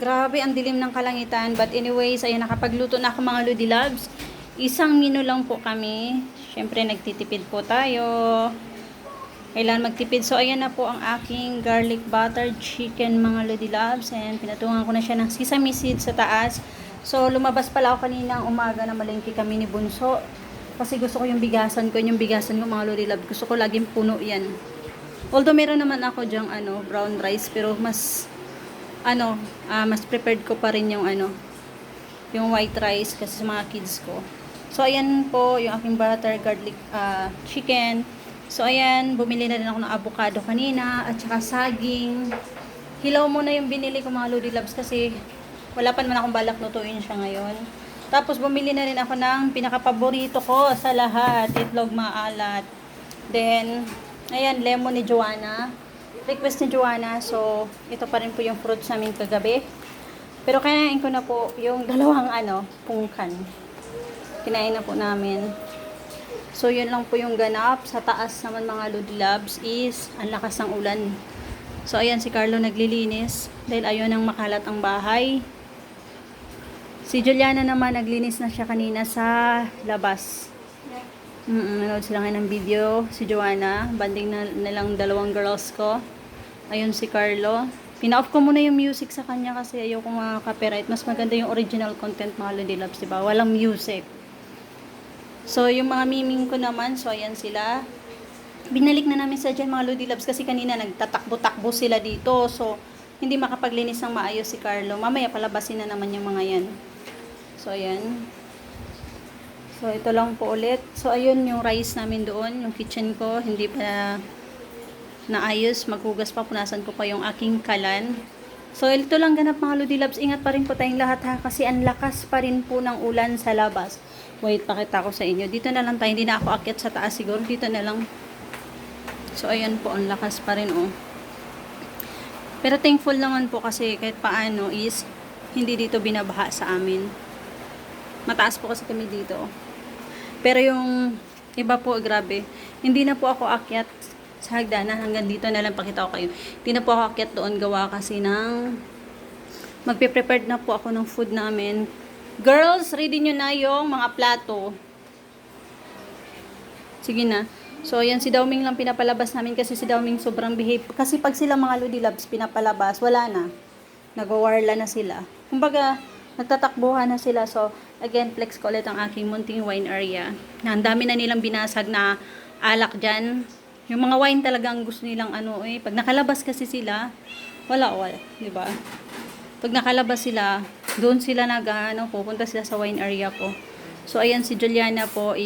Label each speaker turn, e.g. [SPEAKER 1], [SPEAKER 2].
[SPEAKER 1] Grabe, ang dilim ng kalangitan. But anyways, ayun, nakapagluto na ako mga Lodi Loves. Isang menu lang po kami. Siyempre, nagtitipid po tayo. Kailangan magtipid. So, ayan na po ang aking garlic butter chicken mga Lodi Loves. And pinatungan ko na siya ng sesame seeds sa taas. So, lumabas pala ako kaninang umaga na malengke kami ni Bunso. Kasi gusto ko yung bigasan ko. Yung bigasan ko mga Lodi Loves. Gusto ko laging puno yan. Although meron naman ako dyang brown rice. Pero mas prepared ko pa rin yung yung white rice kasi sa mga kids ko. So, ayan po yung aking butter garlic chicken. So, ayan, bumili na rin ako ng avocado kanina at saka saging. Hilaw muna yung binili ko mga Lodi Loves kasi wala pa naman akong balak lutuin siya ngayon. Tapos, bumili na rin ako ng pinakapaborito ko sa lahat, itlog maalat. Then, ayan, lemon ni Joanna. Request ni Joanna. So, ito pa rin po yung fruits namin kagabi. Pero kinain ko na po yung dalawang pungkan. Kinain na po namin. So, yun lang po yung ganap. Sa taas naman mga Lodi Loves is ang lakas ng ulan. So, ayan si Carlo naglilinis dahil ayaw nang makalat ang bahay. Si Juliana naman naglinis na siya kanina sa labas. Nanood sila ngayon ng video. Si Joanna, banding na lang dalawang girls ko. Ayun si Carlo. Pina-off ko muna yung music sa kanya kasi ayaw ko copyright. Mas maganda yung original content mga Lodi Loves, diba? Walang music. So, yung mga miming ko naman, so ayan sila. Binalik na namin sa dyan mga Lodi Loves kasi kanina nagtatakbo-takbo sila dito. So, hindi makapaglinis ng maayos si Carlo. Mamaya palabasin na naman yung mga yan. So, ayan. So, ito lang po ulit. So, ayun yung rice namin doon. Yung kitchen ko, hindi pa naayos. Maghugas pa. Punasan ko pa yung aking kalan. So, ito lang ganap mga Lodi Loves. Ingat pa rin po tayong lahat ha. Kasi ang lakas pa rin po ng ulan sa labas. Wait, pakita ko sa inyo. Dito na lang tayo. Hindi na ako akyat sa taas siguro. Dito na lang. So, ayan po. Ang lakas pa rin oh. Pero thankful naman po kasi kahit paano is hindi dito binabaha sa amin. Mataas po kasi kami dito. Pero yung iba po, grabe. Hindi na po ako akyat sa hagdanan. Hanggang dito na lang pakita ko kayo. Hindi na po ako akyat doon gawa kasi ng magpe-prepared na po ako ng food namin. Girls, ready nyo na yung mga plato. Sige na. So, ayan si Daoming lang pinapalabas namin kasi si Daoming sobrang behave. Kasi pag sila mga Lodi Loves pinapalabas, wala na. Nag-warla na sila. Kumbaga, nagtatakbuhan na sila. So, again, flex ko ulit ang aking munting wine area. Na ang dami na nilang binasag na alak dyan. Yung mga wine talagang gusto nilang pag nakalabas kasi sila, wala, diba? Pag nakalabas sila, doon sila pupunta sila sa wine area ko. So, ayan si Juliana po